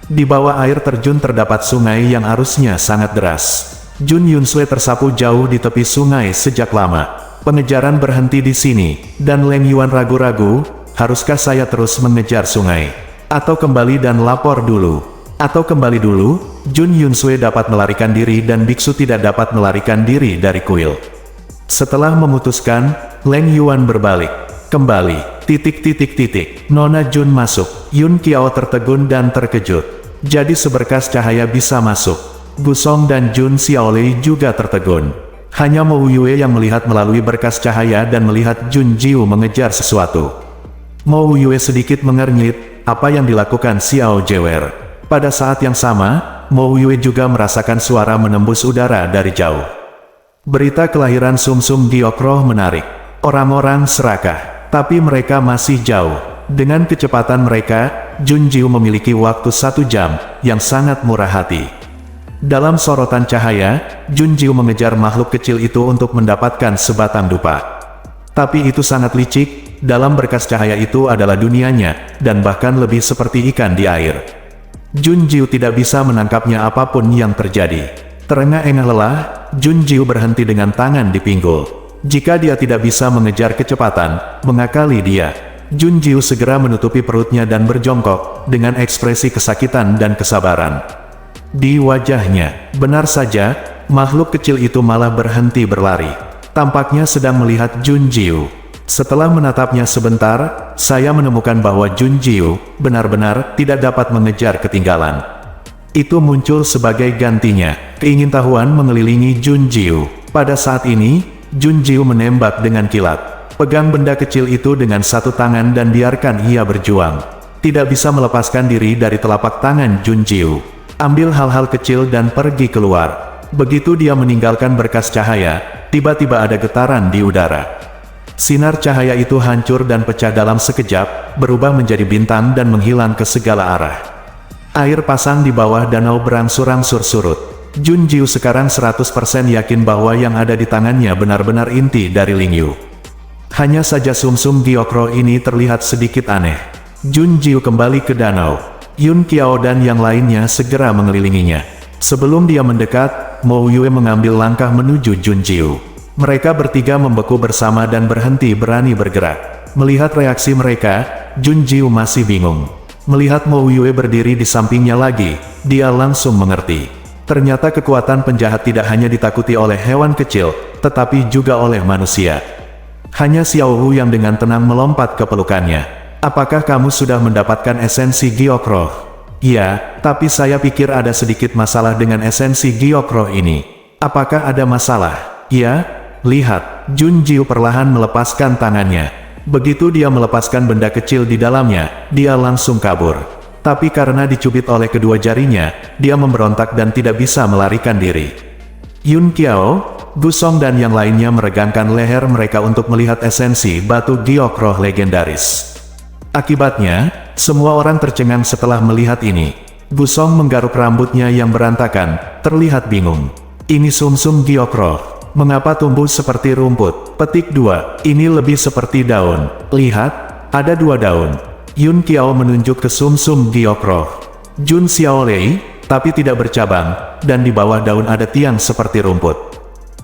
Di bawah air terjun terdapat sungai yang arusnya sangat deras. Jun Yunsue tersapu jauh di tepi sungai sejak lama. Pengejaran berhenti di sini, dan Leng Yuan ragu-ragu, haruskah saya terus mengejar sungai? Atau kembali dan lapor dulu? Atau kembali dulu, Jun Yunsue dapat melarikan diri dan biksu tidak dapat melarikan diri dari kuil. Setelah memutuskan, Leng Yuan berbalik. Kembali, ... Nona Jun masuk. Yun Qiao tertegun dan terkejut. Jadi seberkas cahaya bisa masuk. Gusong dan Jun Xiaolei juga tertegun. Hanya Mo Yue yang melihat melalui berkas cahaya dan melihat Jun Jiu mengejar sesuatu. Mo Yue sedikit mengernyit, apa yang dilakukan Xiao Jewer. Pada saat yang sama, Mo Yue juga merasakan suara menembus udara dari jauh. Berita kelahiran Sumsum Gyokro menarik. Orang-orang serakah, tapi mereka masih jauh. Dengan kecepatan mereka, Jun Jiu memiliki waktu 1 jam, yang sangat murah hati. Dalam sorotan cahaya, Jun Jiu mengejar makhluk kecil itu untuk mendapatkan sebatang dupa. Tapi itu sangat licik, dalam berkas cahaya itu adalah dunianya, dan bahkan lebih seperti ikan di air. Jun Jiu tidak bisa menangkapnya apapun yang terjadi. Terengah-engah lelah, Jun Jiu berhenti dengan tangan di pinggul. Jika dia tidak bisa mengejar kecepatan, mengakali dia. Jun Jiu segera menutupi perutnya dan berjongkok, dengan ekspresi kesakitan dan kesabaran di wajahnya. Benar saja, makhluk kecil itu malah berhenti berlari. Tampaknya sedang melihat Jun Jiu. Setelah menatapnya sebentar, saya menemukan bahwa Jun Jiu benar-benar tidak dapat mengejar ketinggalan. Itu muncul sebagai gantinya. Keingintahuan mengelilingi Jun Jiu. Pada saat ini, Jun Jiu menembak dengan kilat. Pegang benda kecil itu dengan satu tangan dan biarkan ia berjuang. Tidak bisa melepaskan diri dari telapak tangan Jun Jiu. Ambil hal-hal kecil dan pergi keluar. Begitu dia meninggalkan berkas cahaya, tiba-tiba ada getaran di udara. Sinar cahaya itu hancur dan pecah dalam sekejap, berubah menjadi bintang dan menghilang ke segala arah. Air pasang di bawah danau berangsur-angsur surut. Jun Jiu sekarang 100% yakin bahwa yang ada di tangannya benar-benar inti dari Lingyu. Hanya saja sumsum Gyokro ini terlihat sedikit aneh. Jun Jiu kembali ke danau. Yun Qiao dan yang lainnya segera mengelilinginya. Sebelum dia mendekat, Mo Yue mengambil langkah menuju Jun Jiu. Mereka bertiga membeku bersama dan berhenti berani bergerak. Melihat reaksi mereka, Jun Jiu masih bingung. Melihat Mo Yue berdiri di sampingnya lagi, dia langsung mengerti. Ternyata kekuatan penjahat tidak hanya ditakuti oleh hewan kecil, tetapi juga oleh manusia. Hanya Xiao Hu yang dengan tenang melompat ke pelukannya. Apakah kamu sudah mendapatkan esensi Gyokro? Ya, tapi saya pikir ada sedikit masalah dengan esensi Gyokro ini. Apakah ada masalah? Ya, lihat. Jun Jiu perlahan melepaskan tangannya. Begitu dia melepaskan benda kecil di dalamnya, dia langsung kabur. Tapi karena dicubit oleh kedua jarinya, dia memberontak dan tidak bisa melarikan diri. Yun Qiao, Gusong dan yang lainnya meregangkan leher mereka untuk melihat esensi batu Gyokro legendaris. Akibatnya, semua orang tercengang setelah melihat ini. Gusong menggaruk rambutnya yang berantakan, terlihat bingung. Ini sumsum Gyokro. Mengapa tumbuh seperti rumput? Petik 2. Ini lebih seperti daun. Lihat, ada 2 daun. Yun Qiao menunjuk ke sumsum Gyokro. Jun Xiaolei, tapi tidak bercabang, dan di bawah daun ada tiang seperti rumput.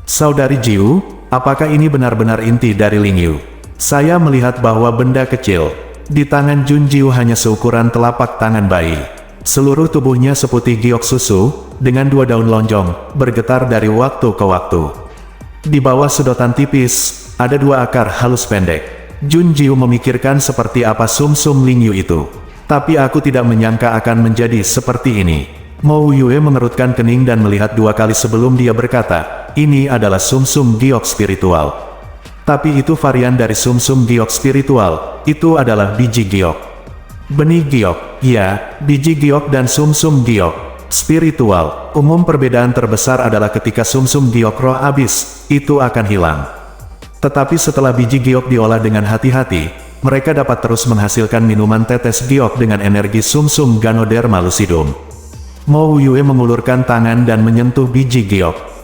Saudari Jiu, apakah ini benar-benar inti dari Lingyu? Saya melihat bahwa benda kecil di tangan Jun Jiu hanya seukuran telapak tangan bayi. Seluruh tubuhnya seputih giok susu, dengan 2 daun lonjong, bergetar dari waktu ke waktu. Di bawah sedotan tipis, ada 2 akar halus pendek. Jun Jiu memikirkan seperti apa sumsum Lingyu itu. Tapi aku tidak menyangka akan menjadi seperti ini. Mo Yue mengerutkan kening dan melihat 2 kali sebelum dia berkata, ini adalah sumsum giok spiritual. Tapi itu varian dari sumsum giok spiritual, itu adalah biji giok. Benih giok, ya, biji giok dan sumsum giok spiritual. Umum perbedaan terbesar adalah ketika sumsum giok roh habis, itu akan hilang. Tetapi setelah biji giok diolah dengan hati-hati, mereka dapat terus menghasilkan minuman tetes giok dengan energi sumsum Ganoderma lucidum. Mo Yue mengulurkan tangan dan menyentuh biji giok.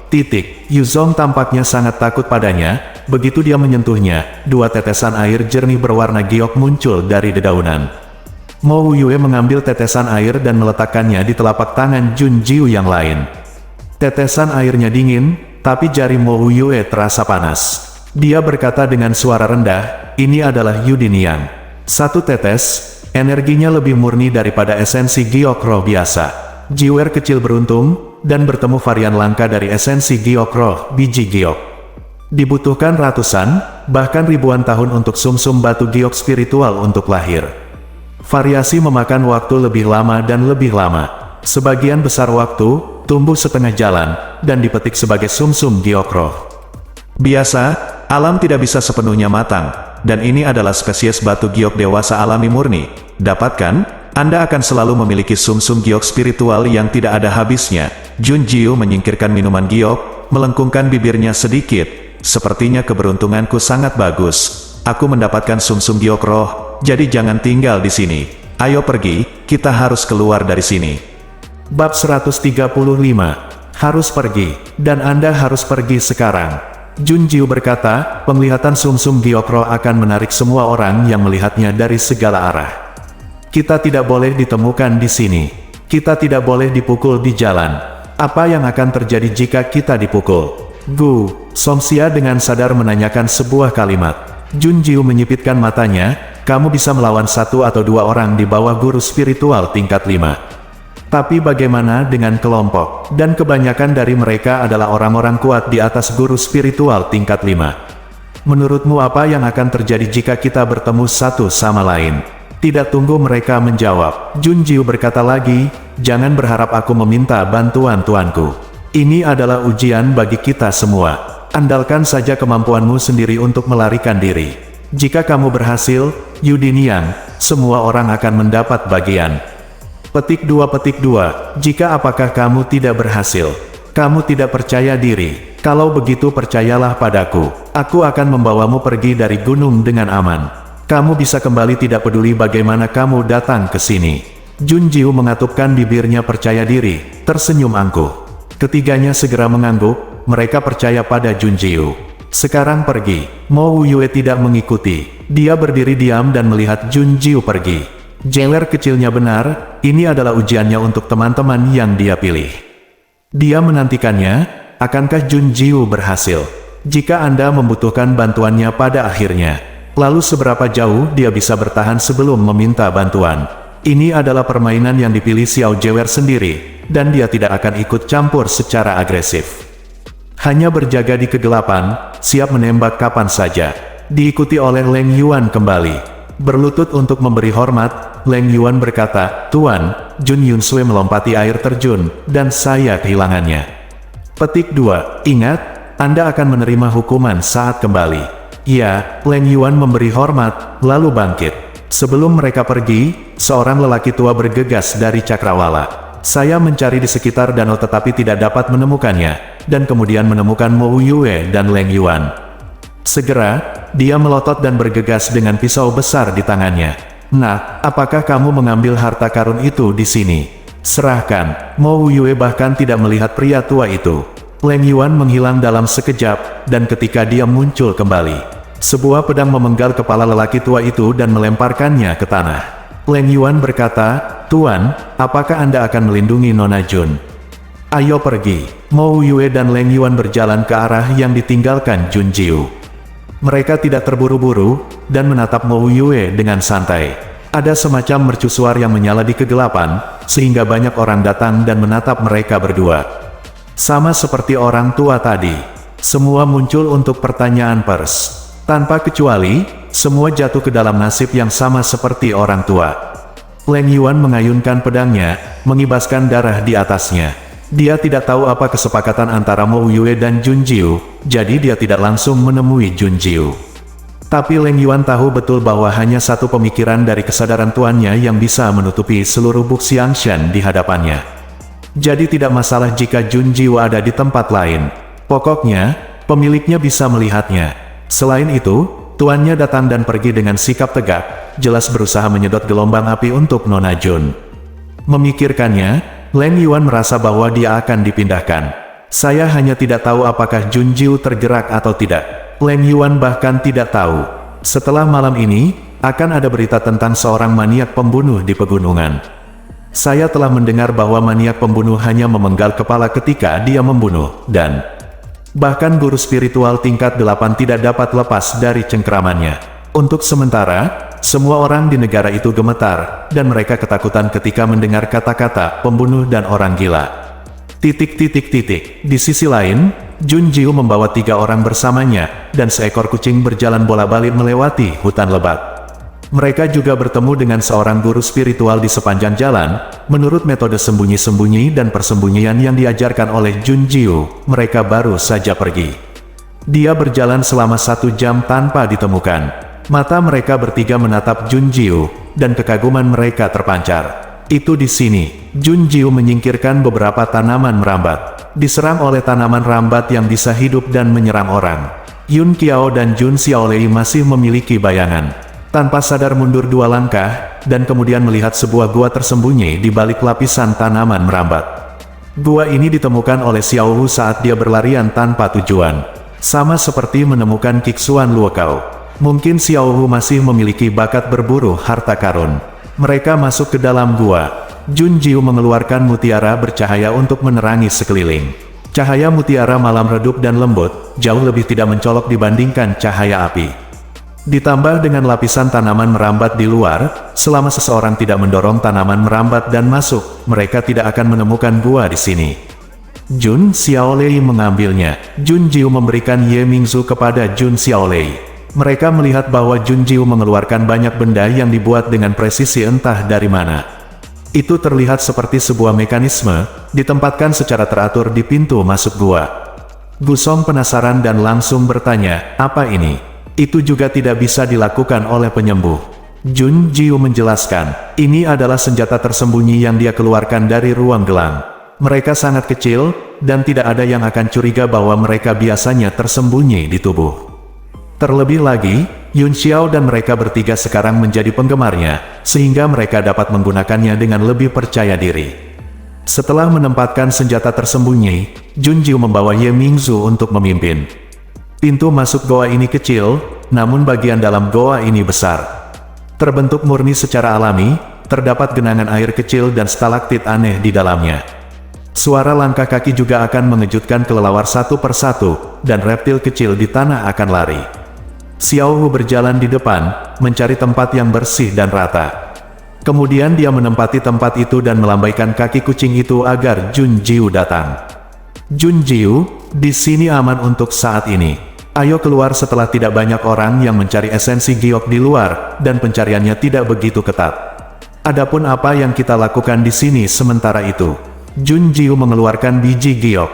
Yuzong tampaknya sangat takut padanya. Begitu dia menyentuhnya, 2 tetesan air jernih berwarna giok muncul dari dedaunan. Mo Yue mengambil tetesan air dan meletakkannya di telapak tangan Jun Jiu yang lain. Tetesan airnya dingin, tapi jari Mo Yue terasa panas. Dia berkata dengan suara rendah, ini adalah Yudinian. 1 tetes, energinya lebih murni daripada esensi giok roh biasa. Jiwer kecil beruntung, dan bertemu varian langka dari esensi giok roh, biji giok. Dibutuhkan ratusan, bahkan ribuan tahun untuk sumsum batu giok spiritual untuk lahir. Variasi memakan waktu lebih lama dan lebih lama. Sebagian besar waktu, tumbuh setengah jalan, dan dipetik sebagai sumsum giok roh. Biasa, alam tidak bisa sepenuhnya matang, dan ini adalah spesies batu giok dewasa alami murni. Dapatkan, Anda akan selalu memiliki sumsum giok spiritual yang tidak ada habisnya. Jun Jiu menyingkirkan minuman giok, melengkungkan bibirnya sedikit. Sepertinya keberuntunganku sangat bagus. Aku mendapatkan sumsum giok roh, jadi jangan tinggal di sini. Ayo pergi, kita harus keluar dari sini. Bab 135. Harus pergi, dan Anda harus pergi sekarang. Jun Jiu berkata, penglihatan sumsum giok roh akan menarik semua orang yang melihatnya dari segala arah. Kita tidak boleh ditemukan di sini. Kita tidak boleh dipukul di jalan. Apa yang akan terjadi jika kita dipukul? Gu Songxia dengan sadar menanyakan sebuah kalimat. Jun Jiu menyipitkan matanya, kamu bisa melawan satu atau dua orang di bawah guru spiritual tingkat 5. Tapi bagaimana dengan kelompok, dan kebanyakan dari mereka adalah orang-orang kuat di atas guru spiritual tingkat 5. Menurutmu apa yang akan terjadi jika kita bertemu satu sama lain? Tidak tunggu mereka menjawab, Junjiu berkata lagi, jangan berharap aku meminta bantuan tuanku. Ini adalah ujian bagi kita semua. Andalkan saja kemampuanmu sendiri untuk melarikan diri. Jika kamu berhasil, Yudinian, semua orang akan mendapat bagian. Petik 2. Jika apakah kamu tidak berhasil? Kamu tidak percaya diri. Kalau begitu percayalah padaku. Aku akan membawamu pergi dari gunung dengan aman. Kamu bisa kembali tidak peduli bagaimana kamu datang ke sini. Junjiu mengatupkan bibirnya percaya diri, tersenyum angkuh. Ketiganya segera mengangguk, mereka percaya pada Junjiu. Sekarang pergi. Mo Yue tidak mengikuti. Dia berdiri diam dan melihat Junjiu pergi. Jeler kecilnya benar, ini adalah ujiannya untuk teman-teman yang dia pilih. Dia menantikannya, akankah Junjiu berhasil? Jika Anda membutuhkan bantuannya pada akhirnya, lalu seberapa jauh dia bisa bertahan sebelum meminta bantuan? Ini adalah permainan yang dipilih Xiao Jewer sendiri, dan dia tidak akan ikut campur secara agresif. Hanya berjaga di kegelapan, siap menembak kapan saja. Diikuti oleh Leng Yuan kembali. Berlutut untuk memberi hormat, Leng Yuan berkata, Tuan, Jun Yunsui melompati air terjun, dan saya kehilangannya. Petik 2. Ingat, Anda akan menerima hukuman saat kembali. Ya, Leng Yuan memberi hormat, lalu bangkit. Sebelum mereka pergi, seorang lelaki tua bergegas dari cakrawala. Saya mencari di sekitar danau tetapi tidak dapat menemukannya, dan kemudian menemukan Mo Yue dan Leng Yuan. Segera, dia melotot dan bergegas dengan pisau besar di tangannya. Nah, apakah kamu mengambil harta karun itu di sini? Serahkan. Mo Yue bahkan tidak melihat pria tua itu. Leng Yuan menghilang dalam sekejap, dan ketika dia muncul kembali, sebuah pedang memenggal kepala lelaki tua itu dan melemparkannya ke tanah. Leng Yuan berkata, Tuan, apakah Anda akan melindungi Nona Jun? Ayo pergi. Mo Yue dan Leng Yuan berjalan ke arah yang ditinggalkan Junjiu. Mereka tidak terburu-buru, dan menatap Mo Yue dengan santai. Ada semacam mercusuar yang menyala di kegelapan, sehingga banyak orang datang dan menatap mereka berdua. Sama seperti orang tua tadi, semua muncul untuk pertanyaan pers. Tanpa kecuali, semua jatuh ke dalam nasib yang sama seperti orang tua. Leng Yuan mengayunkan pedangnya, mengibaskan darah di atasnya. Dia tidak tahu apa kesepakatan antara Mo Yue dan Junjiu, jadi dia tidak langsung menemui Junjiu. Tapi Leng Yuan tahu betul bahwa hanya satu pemikiran dari kesadaran tuannya yang bisa menutupi seluruh Buxiangshan di hadapannya. Jadi tidak masalah jika Junjiu ada di tempat lain. Pokoknya, pemiliknya bisa melihatnya. Selain itu, tuannya datang dan pergi dengan sikap tegak, jelas berusaha menyedot gelombang api untuk Nona Jun. Memikirkannya, Leng Yuan merasa bahwa dia akan dipindahkan. Saya hanya tidak tahu apakah Junjiu tergerak atau tidak. Leng Yuan bahkan tidak tahu. Setelah malam ini, akan ada berita tentang seorang maniak pembunuh di pegunungan. Saya telah mendengar bahwa maniak pembunuh hanya memenggal kepala ketika dia membunuh, dan bahkan guru spiritual tingkat 8 tidak dapat lepas dari cengkeramannya. Untuk sementara, semua orang di negara itu gemetar, dan mereka ketakutan ketika mendengar kata-kata pembunuh dan orang gila. Di sisi lain, Junjiu membawa 3 orang bersamanya, dan seekor kucing berjalan bola-balik melewati hutan lebat. Mereka juga bertemu dengan seorang guru spiritual di sepanjang jalan. Menurut metode sembunyi-sembunyi dan persembunyian yang diajarkan oleh Junjiu, mereka baru saja pergi. Dia berjalan selama 1 jam tanpa ditemukan. Mata mereka bertiga menatap Junjiu, dan kekaguman mereka terpancar. Itu di sini, Junjiu menyingkirkan beberapa tanaman merambat. Diserang oleh tanaman rambat yang bisa hidup dan menyerang orang. Yun Qiao dan Jun Xiaolei masih memiliki bayangan. Tanpa sadar mundur 2 langkah, dan kemudian melihat sebuah gua tersembunyi di balik lapisan tanaman merambat. Gua ini ditemukan oleh Xiao Wu saat dia berlarian tanpa tujuan. Sama seperti menemukan Kiksuan Luokao. Mungkin Xiao Wu masih memiliki bakat berburu harta karun. Mereka masuk ke dalam gua. Junjiu mengeluarkan mutiara bercahaya untuk menerangi sekeliling. Cahaya mutiara malam redup dan lembut, jauh lebih tidak mencolok dibandingkan cahaya api. Ditambah dengan lapisan tanaman merambat di luar, selama seseorang tidak mendorong tanaman merambat dan masuk, mereka tidak akan menemukan gua di sini. Jun Xiaolei mengambilnya. Jun Jiu memberikan Ye Mingzu kepada Jun Xiaolei. Mereka melihat bahwa Jun Jiu mengeluarkan banyak benda yang dibuat dengan presisi entah dari mana. Itu terlihat seperti sebuah mekanisme, ditempatkan secara teratur di pintu masuk gua. Gusong penasaran dan langsung bertanya, apa ini? Itu juga tidak bisa dilakukan oleh penyembuh. Jun Jiu menjelaskan, ini adalah senjata tersembunyi yang dia keluarkan dari ruang gelang. Mereka sangat kecil, dan tidak ada yang akan curiga bahwa mereka biasanya tersembunyi di tubuh. Terlebih lagi, Yun Xiao dan mereka bertiga sekarang menjadi penggemarnya, sehingga mereka dapat menggunakannya dengan lebih percaya diri. Setelah menempatkan senjata tersembunyi, Jun Jiu membawa Ye Mingzu untuk memimpin. Pintu masuk goa ini kecil, namun bagian dalam goa ini besar. Terbentuk murni secara alami, terdapat genangan air kecil dan stalaktit aneh di dalamnya. Suara langkah kaki juga akan mengejutkan kelelawar satu persatu, dan reptil kecil di tanah akan lari. Xiao Wu berjalan di depan, mencari tempat yang bersih dan rata. Kemudian dia menempati tempat itu dan melambaikan kaki kucing itu agar Jun Jiu datang. Jun Jiu, di sini aman untuk saat ini. Ayo keluar setelah tidak banyak orang yang mencari esensi giok di luar, dan pencariannya tidak begitu ketat. Adapun apa yang kita lakukan di sini sementara itu? Jun Jiu mengeluarkan biji giok.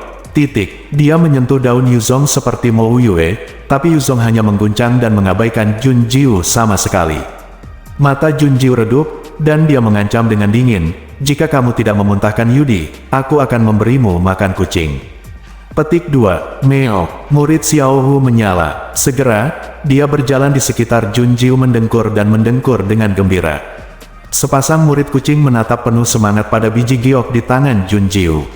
Dia menyentuh daun Yuzong seperti Mo Yue, tapi Yuzong hanya mengguncang dan mengabaikan Jun Jiu sama sekali. Mata Jun Jiu redup, dan dia mengancam dengan dingin, jika kamu tidak memuntahkan Yudi, aku akan memberimu makan kucing. Petik 2. Meo. Murid Xiao Wu menyala. Segera, dia berjalan di sekitar Jun Jiu mendengkur dan mendengkur dengan gembira. Sepasang murid kucing menatap penuh semangat pada biji giok di tangan Jun Jiu.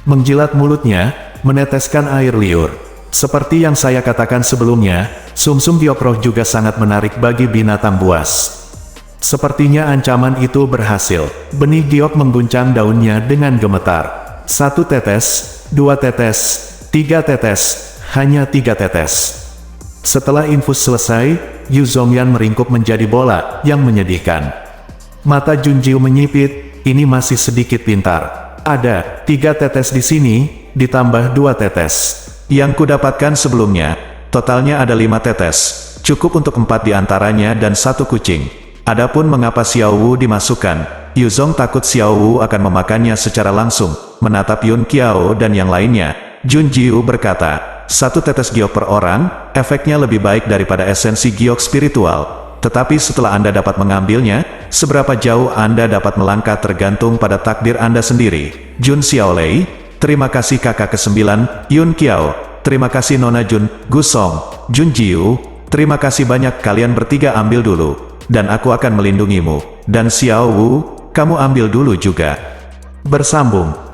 Menjilat mulutnya, meneteskan air liur. Seperti yang saya katakan sebelumnya, sumsum giok roh juga sangat menarik bagi binatang buas. Sepertinya ancaman itu berhasil. Benih giok mengguncang daunnya dengan gemetar. 1 tetes, 2 tetes, 3 tetes, hanya 3 tetes. Setelah infus selesai, Yu Zongyan meringkuk menjadi bola, yang menyedihkan. Mata Jun Jiu menyipit, ini masih sedikit pintar. Ada 3 tetes di sini, ditambah 2 tetes. Yang kudapatkan sebelumnya, totalnya ada 5 tetes. Cukup untuk 4 di antaranya dan 1 kucing. Adapun mengapa Xiao Wu dimasukkan, Yuzong takut Xiao Wu akan memakannya secara langsung. Menatap Yun Qiao dan yang lainnya, Jun Jiu berkata, 1 tetes giok per orang, efeknya lebih baik daripada esensi giok spiritual. Tetapi setelah Anda dapat mengambilnya, seberapa jauh Anda dapat melangkah tergantung pada takdir Anda sendiri. Jun Xiaolei, terima kasih kakak ke-9, Yun Qiao, terima kasih Nona Jun, Gusong, Jun Jiu, terima kasih banyak kalian bertiga ambil dulu, dan aku akan melindungimu, dan Xiao Wu, kamu ambil dulu juga. Bersambung.